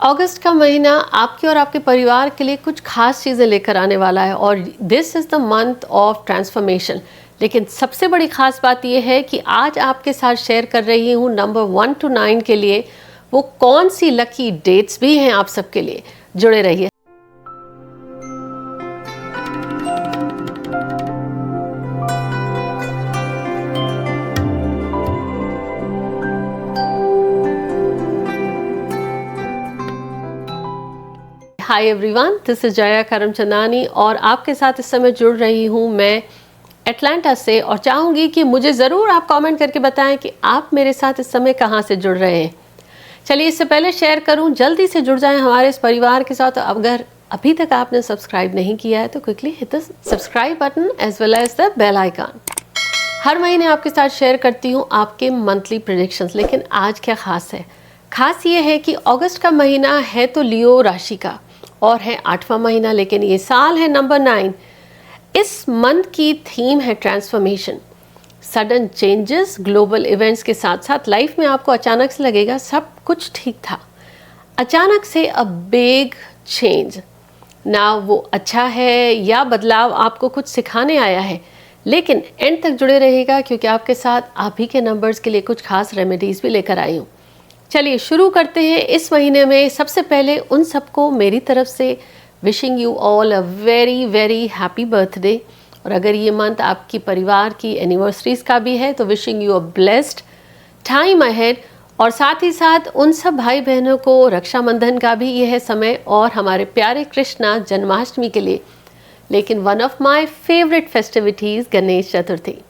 अगस्त का महीना आपके और आपके परिवार के लिए कुछ खास चीज़ें लेकर आने वाला है और this is the month of transformation. लेकिन सबसे बड़ी खास बात यह है कि आज आपके साथ शेयर कर रही हूँ नंबर 1 to 9 के लिए वो कौन सी लकी डेट्स भी हैं आप सबके लिए। जुड़े रहिए। Hi everyone, this is Jaya Karamchandani और आपके साथ इस समय जुड़ रही हूँ मैं एटलांटा से। और चाहूँगी कि मुझे ज़रूर आप कमेंट करके बताएं कि आप मेरे साथ इस समय कहाँ से जुड़ रहे हैं। चलिए, इससे पहले शेयर करूँ, जल्दी से जुड़ जाएं हमारे इस परिवार के साथ। अगर अभी तक आपने सब्सक्राइब नहीं किया है तो quickly hit the subscribe button as well as the bell icon. हर महीने आपके साथ शेयर करती हूँ आपके मंथली प्रेडिक्शंस, लेकिन आज क्या खास है? खास ये है कि अगस्त का महीना है तो लियो राशि का और है 8वां महीना, लेकिन ये साल है नंबर 9। इस मंथ की थीम है transformation, sudden changes, global events के साथ साथ लाइफ में आपको अचानक से लगेगा सब कुछ ठीक था, अचानक से अ बिग चेंज। ना वो अच्छा है या बदलाव आपको कुछ सिखाने आया है, लेकिन एंड तक जुड़े रहेगा क्योंकि आपके साथ आप ही के नंबर्स के लिए कुछ खास रेमेडीज़ भी लेकर आई हूँ। चलिए शुरू करते हैं। इस महीने में सबसे पहले उन सबको मेरी तरफ से wishing you all a very very happy birthday. और अगर ये मंथ आपकी परिवार की एनिवर्सरीज का भी है तो wishing you a blessed time ahead. और साथ ही साथ उन सब भाई बहनों को रक्षाबंधन का भी यह समय और हमारे प्यारे कृष्णा जन्माष्टमी के लिए। लेकिन one of my favourite festivities Ganesh Chaturthi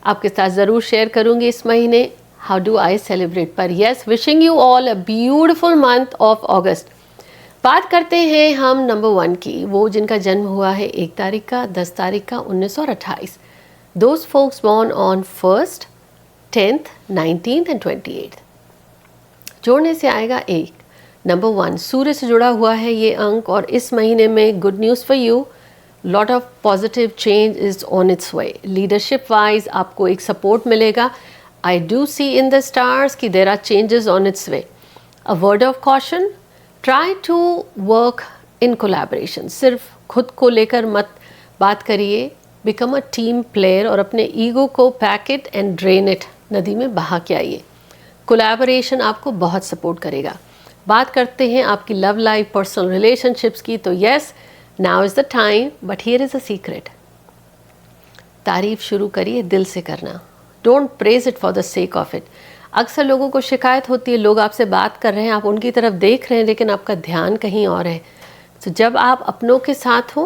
आपके साथ ज़रूर शेयर करूँगी इस महीने। How do I celebrate? पर yes, wishing you all a beautiful month of August। बात करते हैं हम नंबर 1 की, वो जिनका जन्म हुआ है 1 तारीख का, 10 तारीख का, 19 और 28। Those folks born on 1st, 10th, 19th and 28th। जोड़ने से आएगा 1। नंबर 1 सूर्य से जुड़ा हुआ है ये अंक और इस महीने में good news for you, lot of positive change is on its way. Leadership wise आपको एक सपोर्ट मिलेगा। I do see in the stars कि there are changes on its way। A word of caution, try to work in collaboration। सिर्फ खुद को लेकर मत बात करिए, become a team player और अपने ईगो को pack it and drain it, नदी में बहा के आइए। कोलैबोरेशन आपको बहुत सपोर्ट करेगा। बात करते हैं आपकी लव लाइफ, पर्सनल रिलेशनशिप्स की, तो yes, now is the time, but here is a secret. तारीफ शुरू करिए दिल से करना, don't praise it for the sake of it. अक्सर लोगों को शिकायत होती है, लोग आपसे बात कर रहे हैं, आप उनकी तरफ देख रहे हैं लेकिन आपका ध्यान कहीं और है। तो जब आप अपनों के साथ हो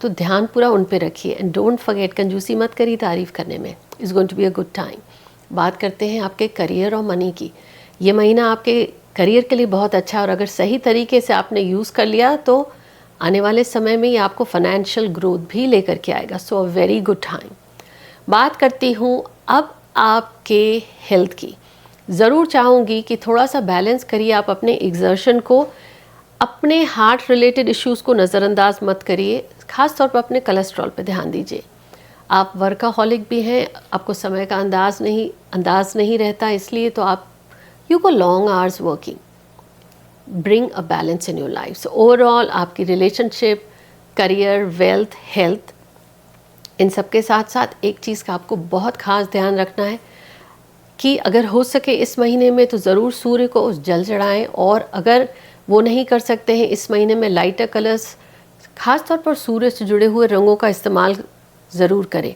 तो ध्यान पूरा उन पे रखिए एंड डोंट फॉरगेट, कंजूसी मत करिए तारीफ़ करने में। Is going to be a good time. बात करते हैं आपके करियर और मनी की। ये महीना आपके करियर के लिए बहुत अच्छा, और अगर सही तरीके से आपने यूज़ कर लिया तो आने वाले समय में ये आपको फाइनेंशियल ग्रोथ भी लेकर के आएगा। सो अ वेरी गुड टाइम। बात करती हूँ अब आपके हेल्थ की। ज़रूर चाहूँगी कि थोड़ा सा बैलेंस करिए आप अपने एग्जर्शन को, अपने हार्ट रिलेटेड इश्यूज़ को नज़रअंदाज मत करिए, ख़ास तौर पर अपने कोलेस्ट्रॉल पे ध्यान दीजिए। आप वर्काहॉलिक भी हैं, आपको समय का अंदाज नहीं रहता, इसलिए तो आप you go long hours working. Bring a balance in your life. So overall आपकी रिलेशनशिप, करियर, वेल्थ, हेल्थ, इन सब के साथ साथ एक चीज़ का आपको बहुत ख़ास ध्यान रखना है कि अगर हो सके इस महीने में तो ज़रूर सूर्य को जल चढ़ाएं, और अगर वो नहीं कर सकते हैं इस महीने में लाइटर कलर्स, ख़ास तौर पर सूर्य से जुड़े हुए रंगों का इस्तेमाल ज़रूर करें।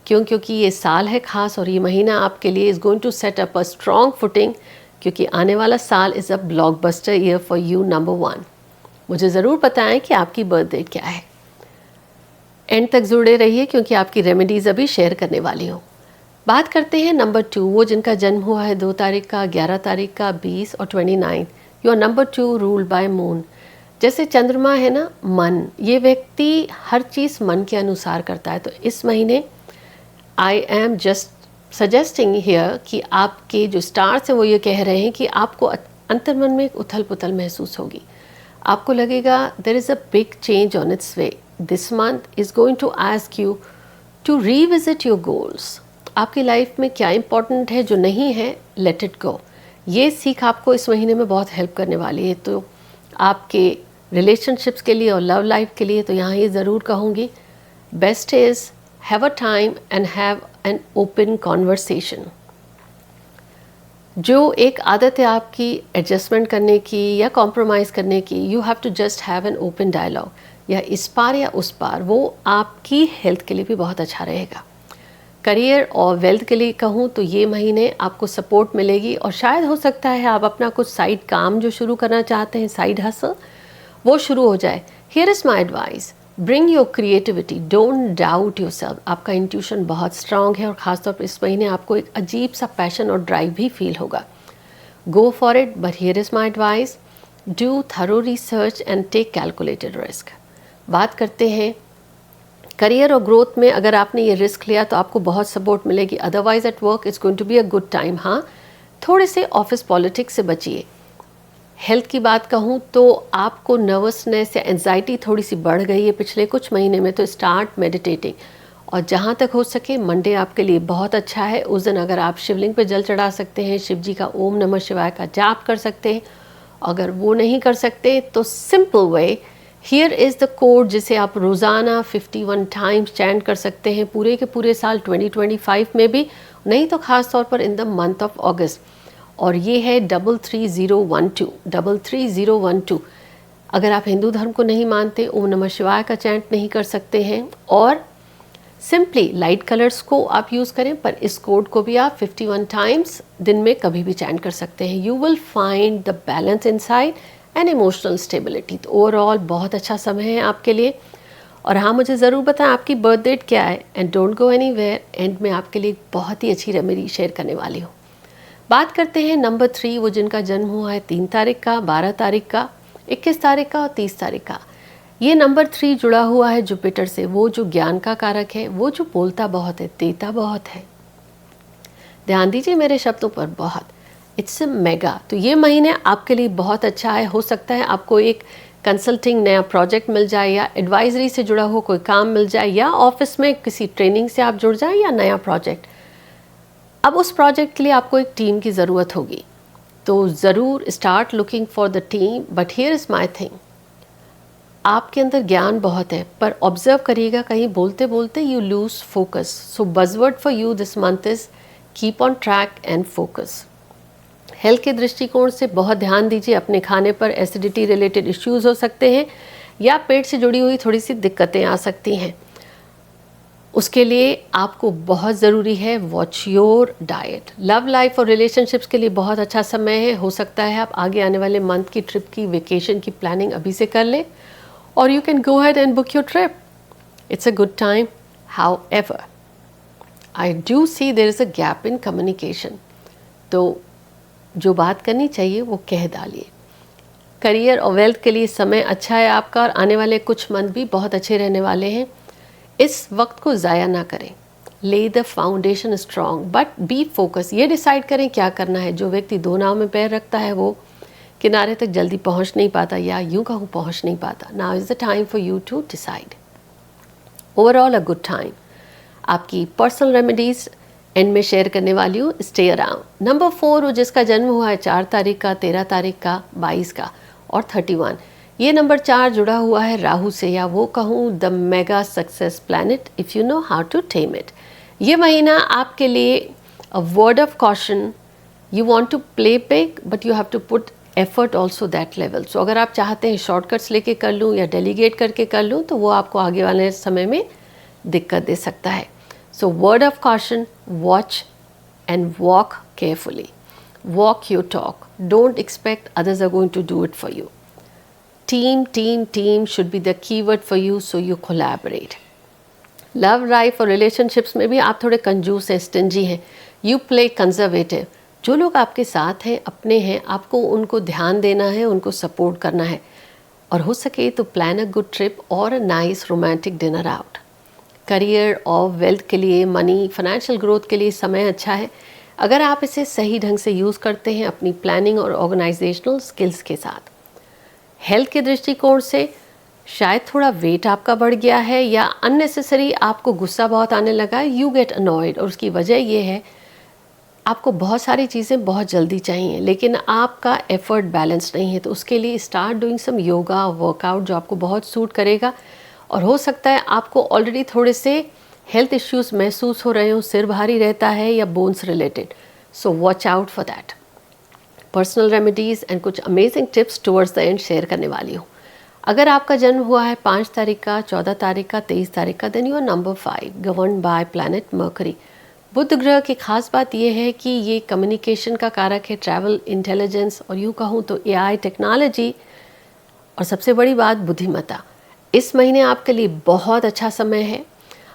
क्योंकि ये साल है ख़ास और ये महीना आपके लिए is going to set up a strong footing, क्योंकि आने वाला साल is a blockbuster year for you number 1। मुझे ज़रूर बताएं कि आपकी बर्थ डेट क्या है। एंड तक जुड़े रहिए क्योंकि आपकी रेमेडीज़ अभी शेयर करने वाली हूँ। बात करते हैं नंबर 2, वो जिनका जन्म हुआ है 2 तारीख का, 11 तारीख का, 20 और 29। Your number 2 ruled by moon. जैसे चंद्रमा है ना, मन, ये व्यक्ति हर चीज़ मन के अनुसार करता है। तो इस महीने I am just suggesting here कि आपके जो स्टार्स हैं वो ये कह रहे हैं कि आपको अंतर्मन में एक उथल पुथल महसूस होगी। आपको लगेगा there is a big change on its way. This month is going to ask you to revisit your goals. आपकी लाइफ में क्या इंपॉर्टेंट है, जो नहीं है लेट इट गो। ये सीख आपको इस महीने में बहुत हेल्प करने वाली है। तो आपके रिलेशनशिप्स के लिए और लव लाइफ के लिए तो यहाँ ये ज़रूर कहूँगी, best is have a time and have an open conversation. जो एक आदत है आपकी एडजस्टमेंट करने की या कॉम्प्रोमाइज़ करने की, you have to just have an open dialogue, या इस पार या उस पार, वो आपकी हेल्थ के लिए भी बहुत अच्छा रहेगा। करियर और वेल्थ के लिए कहूँ तो ये महीने आपको सपोर्ट मिलेगी, और शायद हो सकता है आप अपना कुछ साइड काम जो शुरू करना चाहते हैं, साइड हसल, वो शुरू हो जाए। Here is my advice, bring your creativity, don't doubt your self. आपका इंट्यूशन बहुत स्ट्रांग है और ख़ासतौर पर इस महीने आपको एक अजीब सा पैशन और ड्राइव भी फील होगा। Go for it, but here is my advice, do thorough research and take calculated risk. बात करते हैं करियर और ग्रोथ में, अगर आपने ये रिस्क लिया तो आपको बहुत सपोर्ट मिलेगी, otherwise at work it's going to be a good time. हाँ, थोड़े से ऑफिस पॉलिटिक्स से बचिए। हेल्थ की बात कहूँ तो आपको नर्वसनेस या एंजाइटी थोड़ी सी बढ़ गई है पिछले कुछ महीने में, तो स्टार्ट मेडिटेटिंग। और जहाँ तक हो सके मंडे आपके लिए बहुत अच्छा है। उस दिन अगर आप शिवलिंग पे जल चढ़ा सकते हैं, शिव जी का ओम नमः शिवाय का जाप कर सकते हैं। अगर वो नहीं कर सकते तो simple way, here is the code, जिसे आप रोज़ाना 51 टाइम्स चैंट कर सकते हैं पूरे के पूरे साल 2025 में भी, नहीं तो ख़ास तौर पर इन द मंथ ऑफ अगस्त। और ये है 33012, 33012। अगर आप हिंदू धर्म को नहीं मानते, ओम नमः शिवाय का चैंट नहीं कर सकते हैं, और सिंपली लाइट कलर्स को आप यूज़ करें, पर इस कोड को भी आप 51 टाइम्स दिन में कभी भी चैंट कर सकते हैं। You will find the balance inside and emotional stability. तो ओवरऑल बहुत अच्छा समय है आपके लिए। और हाँ, मुझे ज़रूर बताएं आपकी बर्थ डेट क्या है, and don't go anywhere, and मैं आपके लिए बहुत ही अच्छी रेमेडी शेयर करने वाली हूँ। बात करते हैं नंबर 3, वो जिनका जन्म हुआ है 3 तारीख का, 12 तारीख का, 21 तारीख का और 30 तारीख का। ये नंबर 3 जुड़ा हुआ है जुपिटर से, वो जो ज्ञान का कारक है, वो जो बोलता बहुत है, देता बहुत है। ध्यान दीजिए मेरे शब्दों पर, बहुत, इट्स ए मेगा। तो ये महीने आपके लिए बहुत अच्छा है। हो सकता है आपको एक कंसल्टिंग नया प्रोजेक्ट मिल जाए, या एडवाइजरी से जुड़ा हो कोई काम मिल जाए, या ऑफिस में किसी ट्रेनिंग से आप जुड़ जाएं, या नया प्रोजेक्ट। अब उस प्रोजेक्ट के लिए आपको एक टीम की ज़रूरत होगी, तो ज़रूर start looking for the team. But here is my thing, आपके अंदर ज्ञान बहुत है, पर ऑब्जर्व करिएगा कहीं बोलते बोलते you lose focus. So buzzword for you this month is keep on track and focus. Health के दृष्टिकोण से बहुत ध्यान दीजिए अपने खाने पर। एसिडिटी रिलेटेड इश्यूज़ हो सकते हैं, या पेट से जुड़ी हुई थोड़ी सी दिक्कतें आ सकती हैं। उसके लिए आपको बहुत ज़रूरी है watch your diet. Love life और रिलेशनशिप्स के लिए बहुत अच्छा समय है। हो सकता है आप आगे आने वाले मंथ की ट्रिप की, वेकेशन की प्लानिंग अभी से कर लें, और you can go ahead and book your trip. It's a good time. However I do see there is a gap in communication, तो जो बात करनी चाहिए वो कह डालिए। करियर और वेल्थ के लिए समय अच्छा है आपका, और आने वाले कुछ मंथ भी बहुत अच्छे रहने वाले हैं। इस वक्त को ज़ाया ना करें। ले the foundation strong but B focus. ये डिसाइड करें क्या करना है। जो व्यक्ति 2 नाव में पैर रखता है वो किनारे तक जल्दी पहुंच नहीं पाता, या यूं कहूँ पहुंच नहीं पाता। Now is the time for you to decide. Overall a good time. आपकी पर्सनल रेमेडीज़ एंड में शेयर करने वाली हूँ, स्टे अराउंड। नंबर 4, वो जिसका जन्म हुआ है 4 तारीख का, 13 तारीख का, 22 का और 31। ये नंबर 4 जुड़ा हुआ है राहु से, या वो कहूँ the mega success planet if you know how to tame it. ये महीना आपके लिए a word of caution, you want to play big but you have to put effort also that level. So अगर आप चाहते हैं शॉर्टकट्स लेके कर लूँ या डेलीगेट करके कर लूँ, तो वो आपको आगे वाले समय में दिक्कत दे सकता है। So word of caution, watch and walk carefully. Walk your talk, don't expect others are going to do it for you. Team should be the keyword for you, so you collaborate. Love life और relationships में भी आप थोड़े कंजूस हैं, stingy हैं, you play conservative. जो लोग आपके साथ हैं, अपने हैं, आपको उनको ध्यान देना है, उनको सपोर्ट करना है, और हो सके तो प्लान अ गुड ट्रिप और a nice romantic dinner out. Career और वेल्थ के लिए, मनी, फाइनेंशियल ग्रोथ के लिए समय अच्छा है, अगर आप इसे सही ढंग से यूज़ करते हैं अपनी प्लानिंग और ऑर्गेनाइजेशनल स्किल्स के साथ। हेल्थ के दृष्टिकोण से शायद थोड़ा वेट आपका बढ़ गया है, या अननेसेसरी आपको गुस्सा बहुत आने लगा है, यू गेट अनॉयड, और उसकी वजह ये है आपको बहुत सारी चीज़ें बहुत जल्दी चाहिए लेकिन आपका एफर्ट बैलेंस नहीं है, तो उसके लिए start doing some yoga workout जो आपको बहुत सूट करेगा। और हो सकता है आपको ऑलरेडी थोड़े से हेल्थ इश्यूज महसूस हो रहे हो, सिर भारी रहता है या bones related, so watch out for that. Personal remedies and कुछ amazing tips towards the end share करने वाली हूँ। अगर आपका जन्म हुआ है 5 तारीख का, 14 तारीख का, 23 तारीख का, then you are number 5 govern by planet Mercury. बुध ग्रह की खास बात यह है कि ये कम्युनिकेशन का कारक है, ट्रैवल, इंटेलिजेंस और यूँ कहूँ तो एआई टेक्नोलॉजी, और सबसे बड़ी बात बुद्धिमत्ता। इस महीने आपके लिए बहुत अच्छा समय है।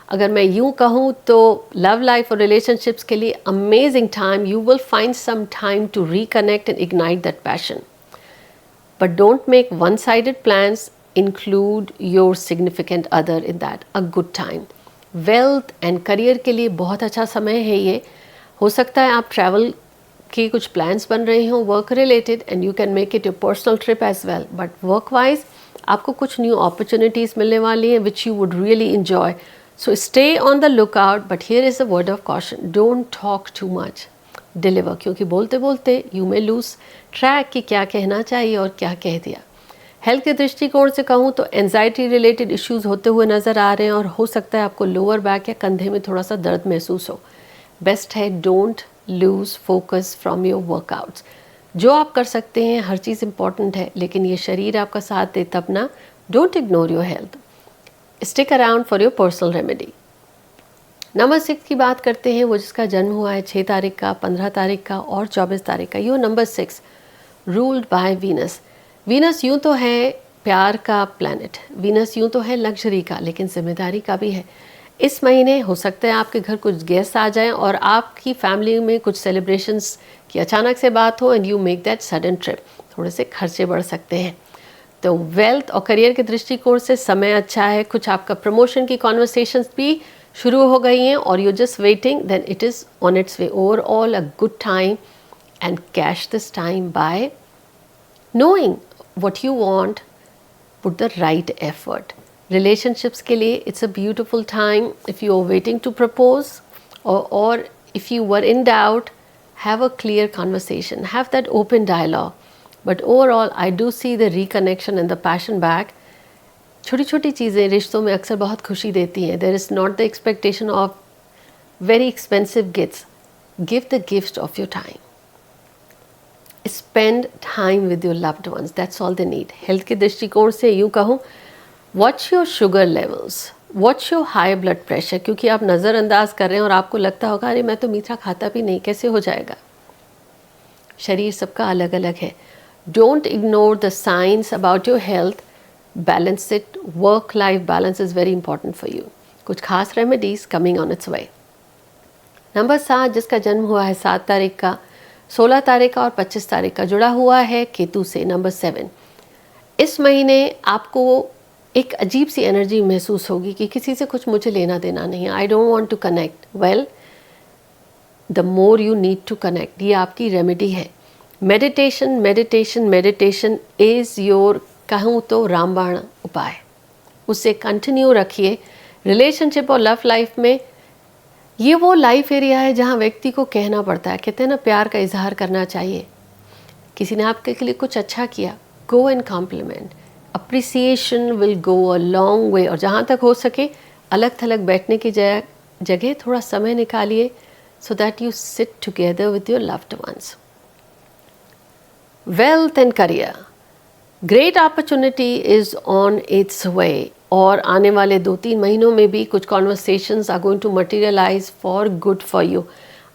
अगर मैं यूँ कहूँ तो लव लाइफ और रिलेशनशिप्स के लिए amazing time. You will find some time to reconnect and ignite that passion, but don't make one sided plans, include your significant other in that a good time. Wealth and career के लिए बहुत अच्छा समय है ये। हो सकता है आप ट्रैवल के कुछ प्लान्स बन रहे हों work related, and you can make it your personal trip as well, but work wise आपको कुछ न्यू अपॉर्चुनिटीज़ मिलने वाली हैं which you would really enjoy. So stay on the look out, but here is a word of caution, don't talk too much, deliver, क्योंकि बोलते बोलते you may lose track कि क्या कहना चाहिए और क्या कह दिया। हेल्थ के दृष्टिकोण से कहूँ तो एंजाइटी रिलेटेड इश्यूज होते हुए नज़र आ रहे हैं और हो सकता है आपको लोअर बैक या कंधे में थोड़ा सा दर्द महसूस हो। बेस्ट है don't lose focus from your workouts. जो आप कर सकते हैं, हर चीज़ इंपॉर्टेंट है, लेकिन ये शरीर आपका साथ दे तब ना। Don't ignore your health, stick around for your personal remedy. Number 6 की बात करते हैं, वो जिसका जन्म हुआ है 6 तारीख का, 15 तारीख का और 24 तारीख का। Your number 6 ruled by Venus. Venus यूँ तो है प्यार का प्लैनेट, वीनस यूँ तो है लग्जरी का, लेकिन जिम्मेदारी का भी है। इस महीने हो सकता है आपके घर कुछ गेस्ट आ जाएं और आपकी फैमिली में कुछ सेलिब्रेशंस की अचानक से बात हो, and you make that sudden trip. थोड़े से खर्चे बढ़ सकते हैं। तो वेल्थ और करियर के दृष्टिकोण से समय अच्छा है। कुछ आपका प्रमोशन की कॉन्वर्सेशंस भी शुरू हो गई हैं और you just waiting, then it is on its way. Overall a good time, and cash this time by knowing what you want, put the right effort. Relationships के लिए it's a beautiful time. If you are waiting to propose, or if you were in doubt, have a clear conversation, have that open dialogue. But overall I do see the reconnection and the passion back. छोटी छोटी चीज़ें रिश्तों में अक्सर बहुत खुशी देती हैं. There is not the expectation of very expensive gifts. Give the gift of your time. Spend time with your loved once, that's all they need. Health के दृष्टिकोण से यूँ कहूँ, watch your sugar levels, watch your high blood pressure, क्योंकि आप नज़रअंदाज कर रहे हैं और आपको लगता होगा अरे मैं तो मीठा खाता भी नहीं, कैसे हो जाएगा। शरीर सबका अलग अलग है। Don't ignore the science about your health, balance it. Work life balance is very important for you. कुछ खास remedies coming on its way. Number 7 जिसका जन्म हुआ है 7 तारीख का, 16 तारीख का और 25 तारीख का, जुड़ा हुआ है केतु से, नंबर 7। इस महीने आपको एक अजीब सी एनर्जी महसूस होगी कि किसी से कुछ मुझे लेना देना नहीं है, I don't want to connect. Well, the more you need to connect, ये आपकी रेमेडी है। Meditation meditation meditation is your, कहूँ तो रामबाण उपाय। उसे कंटिन्यू रखिए। रिलेशनशिप और लव लाइफ में ये वो लाइफ एरिया है जहाँ व्यक्ति को कहना पड़ता है, कहते हैं ना प्यार का इजहार करना चाहिए। किसी ने आपके लिए कुछ अच्छा किया, go and compliment, appreciation will go a long way. और जहाँ तक हो सके अलग थलग बैठने की जगह थोड़ा समय निकालिए, so that you sit together with your loved ones. Wealth and career, great opportunity is on its way, और आने वाले 2-3 महीनों में भी कुछ conversations are going to materialise for good for you.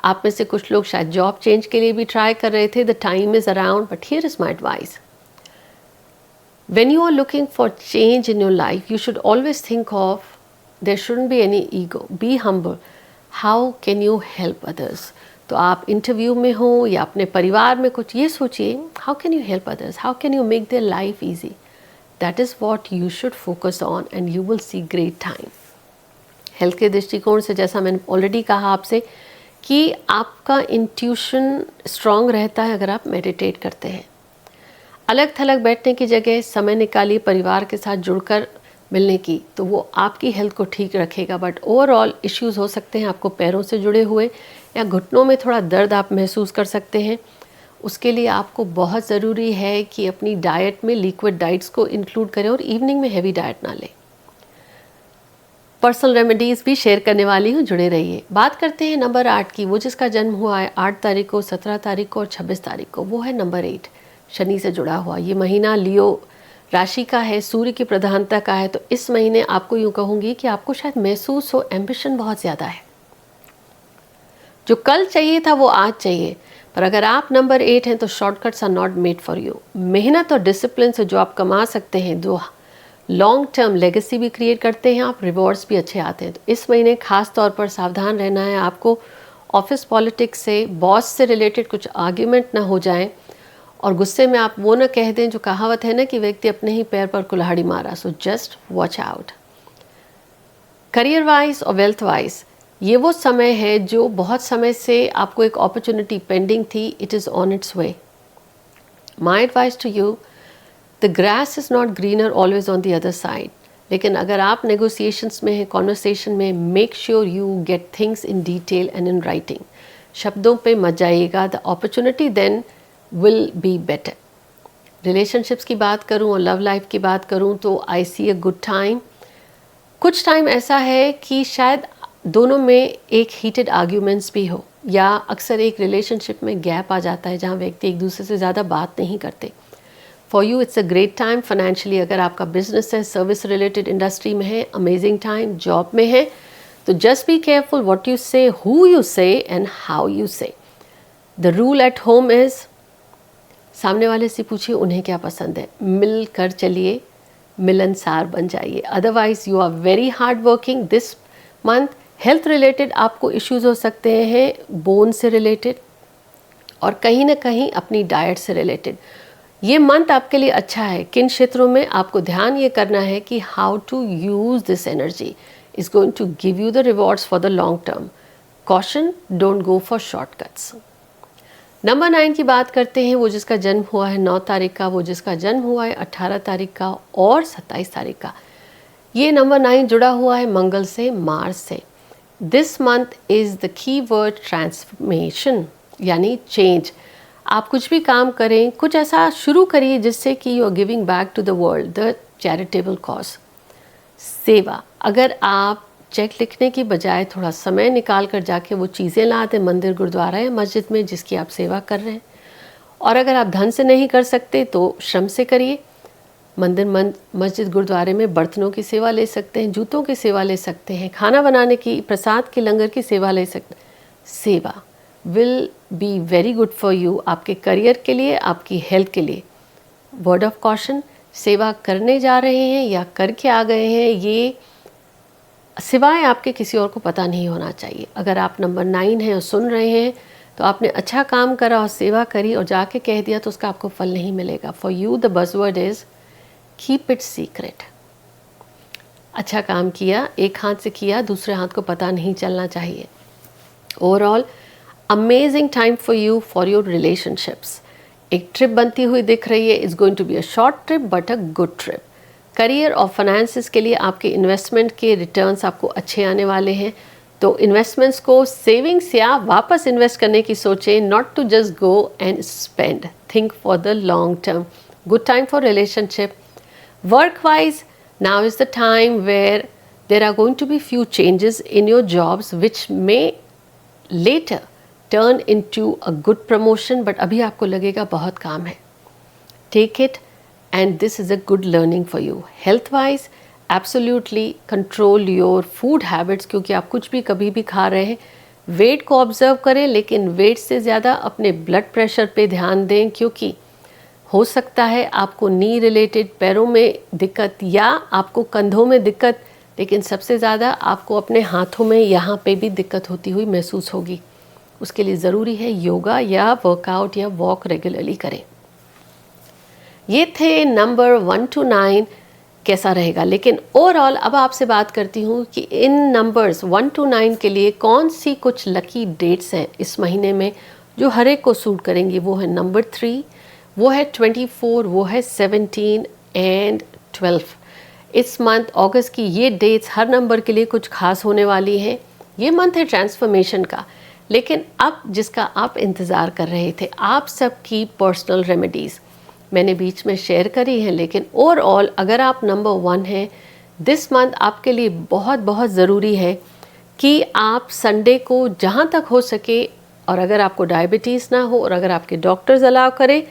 आप में से कुछ लोग शायद जॉब चेंज के लिए भी ट्राई कर रहे थे। The time is around, but here is my advice. When you are looking for change in your life, you should always think of, there shouldn't be any ego, be humble. How can you help others? तो आप interview में हो या अपने परिवार में कुछ, ये सोचिए how can you help others, how can you make their life easy. That is what you should focus on, and you will see great time. Health के दृष्टिकोण से जैसा मैंने ऑलरेडी कहा आपसे कि आपका इंट्यूशन स्ट्रांग रहता है अगर आप मेडिटेट करते हैं। अलग थलग बैठने की जगह समय निकालिए परिवार के साथ जुड़कर मिलने की, तो वो आपकी हेल्थ को ठीक रखेगा। बट ओवरऑल इश्यूज हो सकते हैं आपको पैरों से जुड़े हुए या घुटनों में थोड़ा दर्द आप महसूस कर सकते हैं, उसके लिए आपको बहुत ज़रूरी है कि अपनी डाइट में लिक्विड डाइट्स को इंक्लूड करें और इवनिंग में हैवी डाइट ना लें। पर्सनल रेमेडीज़ भी शेयर करने वाली हूँ, जुड़े रहिए। बात करते हैं नंबर 8 की, वो जिसका जन्म हुआ है 8 तारीख को, 17 तारीख को और 26 तारीख को, वो है नंबर 8, शनि से जुड़ा हुआ। ये महीना लियो राशि का है, सूर्य की प्रधानता का है। तो इस महीने आपको यूँ कहूँगी कि आपको शायद महसूस हो एम्बिशन बहुत ज़्यादा है, जो कल चाहिए था वो आज चाहिए। पर अगर आप नंबर 8 हैं तो shortcuts are not made for you. मेहनत और डिसिप्लिन से जो आप कमा सकते हैं, जो लॉन्ग टर्म लेगेसी भी क्रिएट करते हैं आप, रिवॉर्ड्स भी अच्छे आते हैं। तो इस महीने खास तौर पर सावधान रहना है आपको, ऑफिस पॉलिटिक्स से, बॉस से रिलेटेड कुछ आर्ग्यूमेंट ना हो जाए और गुस्से में आप वो ना कह दें, जो कहावत है ना कि व्यक्ति अपने ही पैर पर कुल्हाड़ी मारा। So just watch out. Career wise और वेल्थ वाइज ये वो समय है जो बहुत समय से आपको एक अपॉर्चुनिटी पेंडिंग थी, it is on its way. My advice to you, the grass is not greener always on the other side. लेकिन अगर आप नेगोशिएशंस में हैं, कॉन्वर्सेशन में, make sure you get things in detail and in writing. शब्दों पे मत जाइएगा, the opportunity then will be better. Relationships की बात करूं और लव लाइफ की बात करूं तो आई सी अ गुड टाइम। कुछ टाइम ऐसा है कि शायद दोनों में एक हीटेड आर्ग्यूमेंट्स भी हो, या अक्सर एक रिलेशनशिप में गैप आ जाता है जहां व्यक्ति एक दूसरे से ज़्यादा बात नहीं करते। For you it's a great time financially. अगर आपका बिजनेस है, सर्विस रिलेटेड इंडस्ट्री में है, अमेजिंग टाइम। जॉब में है तो just be careful what you से, हु यू से एंड हाउ यू से। The rule at home is, सामने वाले से पूछिए उन्हें क्या पसंद है, मिल कर चलिए, मिलनसार बन जाइए। Otherwise you are very hard working this month. Health related आपको इश्यूज हो सकते हैं, बोन से रिलेटेड और कहीं ना कहीं अपनी डाइट से रिलेटेड। ये मंथ आपके लिए अच्छा है। किन क्षेत्रों में आपको ध्यान ये करना है कि how to use this energy is going to give you the rewards for the long term. Caution, don't go for shortcuts. Number 9 की बात करते हैं, वो जिसका जन्म हुआ है 9 तारीख का, वो जिसका जन्म हुआ है 18 तारीख का और 27 तारीख का। ये नंबर 9 जुड़ा हुआ है मंगल से, मार्स से। This month is the key word transformation, यानी चेंज। आप कुछ भी काम करें, कुछ ऐसा शुरू करिए जिससे कि you are giving back to the world, the charitable cause, सेवा। अगर आप चेक लिखने की बजाय थोड़ा समय निकाल कर जाके वो चीज़ें ला दें मंदिर, गुरुद्वारा या मस्जिद में जिसकी आप सेवा कर रहे हैं, और अगर आप धन से नहीं कर सकते तो श्रम से करिए। मंदिर, मस्जिद, गुरुद्वारे में बर्तनों की सेवा ले सकते हैं, जूतों की सेवा ले सकते हैं, खाना बनाने की, प्रसाद की, लंगर की सेवा ले सकते हैं। सेवा will be very good for you, आपके करियर के लिए, आपकी हेल्थ के लिए। वर्ड ऑफ कॉशन, सेवा करने जा रहे हैं या करके आ गए हैं, ये सिवाय आपके किसी और को पता नहीं होना चाहिए। अगर आप नंबर 9 हैं और सुन रहे हैं तो आपने अच्छा काम करा और सेवा करी और जाके कह दिया तो उसका आपको फल नहीं मिलेगा। For you the buzzword is keep it secret. अच्छा काम किया, एक हाथ से किया, दूसरे हाथ को पता नहीं चलना चाहिए। Overall amazing time for you, for your relationships. एक ट्रिप बनती हुई दिख रही है, is going to be a short trip but a good trip. Career और फाइनेंसेस के लिए आपके इन्वेस्टमेंट के रिटर्न्स आपको अच्छे आने वाले हैं। तो इन्वेस्टमेंट्स को सेविंग्स या वापस इन्वेस्ट करने की सोचें, not to just go and spend, think for the long term. Good time for relationship. Work wise, now is the time where there are going to be few changes in your jobs which may later turn into a good promotion, but अभी आपको लगेगा बहुत काम है। Take it and this is a good learning for you. Health wise, absolutely control your food habits, क्योंकि आप कुछ भी कभी भी खा रहे हैं। वेट को ऑब्जर्व करें, लेकिन वेट से ज़्यादा अपने ब्लड प्रेशर पे ध्यान दें, क्योंकि हो सकता है आपको नी रिलेटेड पैरों में दिक्कत या आपको कंधों में दिक्कत, लेकिन सबसे ज़्यादा आपको अपने हाथों में यहाँ पे भी दिक्कत होती हुई महसूस होगी। उसके लिए ज़रूरी है योगा या वर्कआउट या वॉक रेगुलरली करें। ये थे नंबर 1 to 9 कैसा रहेगा। लेकिन ओवरऑल अब आपसे बात करती हूँ कि इन नंबर्स 1 to 9 के लिए कौन सी कुछ लकी डेट्स हैं इस महीने में जो हर एक को सूट करेंगी। वो है नंबर 3, वो है 24, वो है 17 एंड 12। इस मंथ अगस्त की ये डेट्स हर नंबर के लिए कुछ खास होने वाली हैं। ये मंथ है ट्रांसफॉर्मेशन का। लेकिन अब जिसका आप इंतज़ार कर रहे थे, आप सबकी पर्सनल रेमेडीज़ मैंने बीच में शेयर करी हैं, लेकिन ओवरऑल अगर आप नंबर 1 हैं, दिस मंथ आपके लिए बहुत बहुत ज़रूरी है कि आप संडे को जहाँ तक हो सके, और अगर आपको डायबिटीज़ ना हो और अगर आपके डॉक्टर्स अलाउ करें,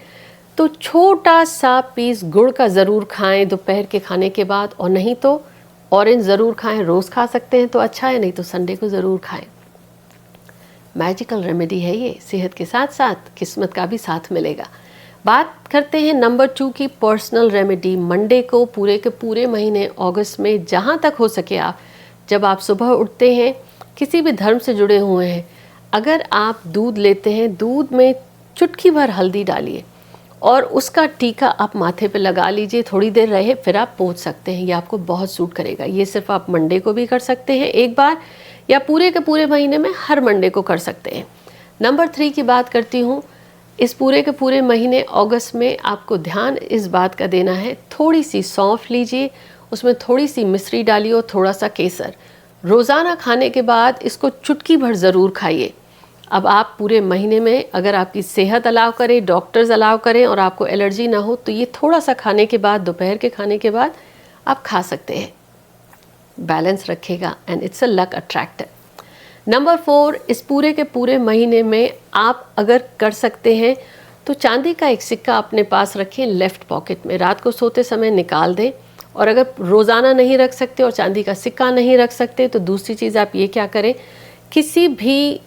तो छोटा सा पीस गुड़ का ज़रूर खाएं दोपहर के खाने के बाद, और नहीं तो ऑरेंज ज़रूर खाएं। रोज़ खा सकते हैं तो अच्छा है, नहीं तो संडे को ज़रूर खाएं। मैजिकल रेमेडी है ये, सेहत के साथ साथ किस्मत का भी साथ मिलेगा। बात करते हैं नंबर 2 की, पर्सनल रेमेडी। मंडे को पूरे के पूरे महीने अगस्त में जहाँ तक हो सके आप, जब आप सुबह उठते हैं, किसी भी धर्म से जुड़े हुए हैं, अगर आप दूध लेते हैं, दूध में चुटकी भर हल्दी डालिए और उसका टीका आप माथे पे लगा लीजिए, थोड़ी देर रहे फिर आप पोंछ सकते हैं। ये आपको बहुत सूट करेगा। ये सिर्फ आप मंडे को भी कर सकते हैं एक बार, या पूरे के पूरे महीने में हर मंडे को कर सकते हैं। नंबर 3 की बात करती हूँ। इस पूरे के पूरे महीने अगस्त में आपको ध्यान इस बात का देना है, थोड़ी सी सौंफ लीजिए, उसमें थोड़ी सी मिश्री डालिए और थोड़ा सा केसर। रोज़ाना खाने के बाद इसको चुटकी भर ज़रूर खाइए। अब आप पूरे महीने में, अगर आपकी सेहत अलाउ करे, डॉक्टर्स अलाउ करें और आपको एलर्जी ना हो, तो ये थोड़ा सा खाने के बाद, दोपहर के खाने के बाद आप खा सकते हैं। बैलेंस रखेगा and it's a luck attractor. Number 4, इस पूरे के पूरे महीने में आप अगर कर सकते हैं तो चांदी का एक सिक्का अपने पास रखें लेफ़्ट पॉकेट में, रात को सोते समय निकाल दें। और अगर रोज़ाना नहीं रख सकते और चांदी का सिक्का नहीं रख सकते, तो दूसरी चीज़ आप ये क्या करें, किसी भी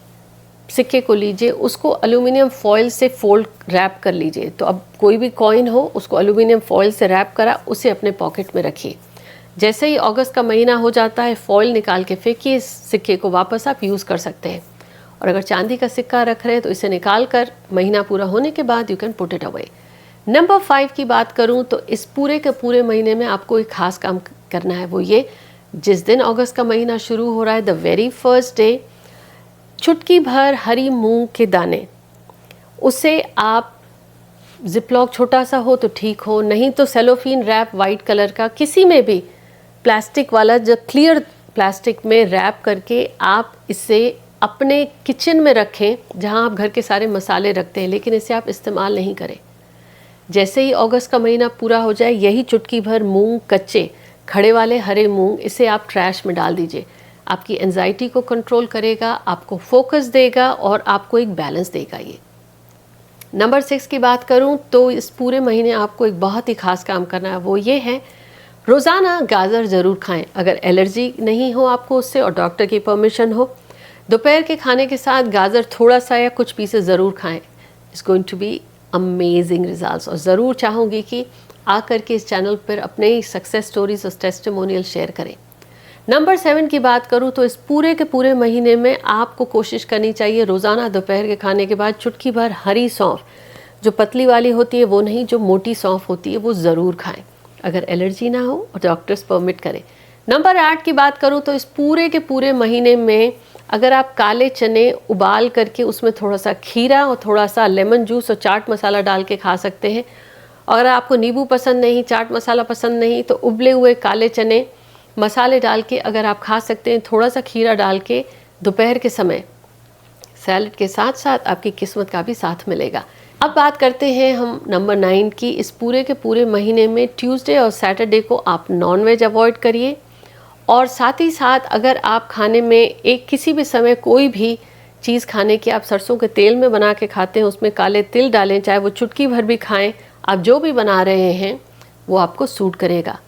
सिक्के को लीजिए, उसको एल्यूमिनियम फॉयल से फोल्ड रैप कर लीजिए। तो अब कोई भी कॉइन हो, उसको एल्यूमिनियम फॉयल से रैप करा, उसे अपने पॉकेट में रखिए। जैसे ही अगस्त का महीना हो जाता है, फॉयल निकाल के फेंकिए, इस सिक्के को वापस आप यूज़ कर सकते हैं। और अगर चांदी का सिक्का रख रहे हैं तो इसे निकाल कर महीना पूरा होने के बाद you can put it away. Number 5 की बात करूं तो इस पूरे के पूरे महीने में आपको एक खास काम करना है, वो ये, जिस दिन अगस्त का महीना शुरू हो रहा है, द वेरी फर्स्ट डे, चुटकी भर हरी मूंग के दाने, उसे आप जिपलॉक छोटा सा हो तो ठीक हो, नहीं तो सेलोफीन रैप वाइट कलर का, किसी में भी प्लास्टिक वाला, जब क्लियर प्लास्टिक में रैप करके आप इसे अपने किचन में रखें, जहां आप घर के सारे मसाले रखते हैं, लेकिन इसे आप इस्तेमाल नहीं करें। जैसे ही अगस्त का महीना पूरा हो जाए, यही चुटकी भर मूंग, कच्चे खड़े वाले हरे मूंग, इसे आप ट्रैश में डाल दीजिए। आपकी एंजाइटी को कंट्रोल करेगा, आपको फोकस देगा और आपको एक बैलेंस देगा ये। नंबर 6 की बात करूं तो इस पूरे महीने आपको एक बहुत ही खास काम करना है, वो ये है, रोज़ाना गाजर ज़रूर खाएं। अगर एलर्जी नहीं हो आपको उससे और डॉक्टर की परमिशन हो, दोपहर के खाने के साथ गाजर थोड़ा सा या कुछ पीसेस ज़रूर खाएं। It's going to be amazing results. और ज़रूर चाहूँगी कि आकर के इस चैनल पर अपने सक्सेस स्टोरीज और टेस्टिमोनियल शेयर करें। नंबर 7 की बात करूं तो इस पूरे के पूरे महीने में आपको कोशिश करनी चाहिए, रोज़ाना दोपहर के खाने के बाद चुटकी भर हरी सौंफ, जो पतली वाली होती है वो नहीं, जो मोटी सौंफ होती है वो ज़रूर खाएं, अगर एलर्जी ना हो और डॉक्टर्स परमिट करें। नंबर 8 की बात करूं तो इस पूरे के पूरे महीने में अगर आप काले चने उबाल करके उसमें थोड़ा सा खीरा और थोड़ा सा लेमन जूस और चाट मसाला डाल के खा सकते हैं। अगर आपको नींबू पसंद नहीं, चाट मसाला पसंद नहीं, तो उबले हुए काले चने मसाले डाल के अगर आप खा सकते हैं, थोड़ा सा खीरा डाल के दोपहर के समय सैलड के साथ साथ, आपकी किस्मत का भी साथ मिलेगा। अब बात करते हैं हम नंबर 9 की। इस पूरे के पूरे महीने में ट्यूसडे और सैटरडे को आप नॉनवेज अवॉइड करिए, और साथ ही साथ अगर आप खाने में एक किसी भी समय कोई भी चीज़ खाने की, आप सरसों के तेल में बना के खाते हैं, उसमें काले तिल डालें, चाहे वो चुटकी भर भी खाएं, आप जो भी बना रहे हैं वो आपको सूट करेगा।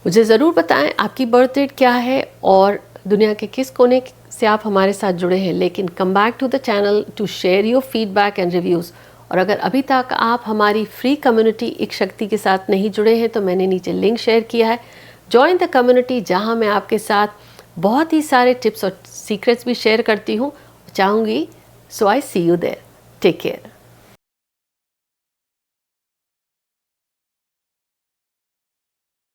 मुझे ज़रूर बताएं आपकी बर्थ डेट क्या है और दुनिया के किस कोने से आप हमारे साथ जुड़े हैं। लेकिन come back to the channel to share your feedback and reviews. और अगर अभी तक आप हमारी फ्री कम्युनिटी एक शक्ति के साथ नहीं जुड़े हैं, तो मैंने नीचे लिंक शेयर किया है, जॉइन द कम्युनिटी, जहां मैं आपके साथ बहुत ही सारे टिप्स और सीक्रेट्स भी शेयर करती हूँ। चाहूँगी so I see you there. Take care.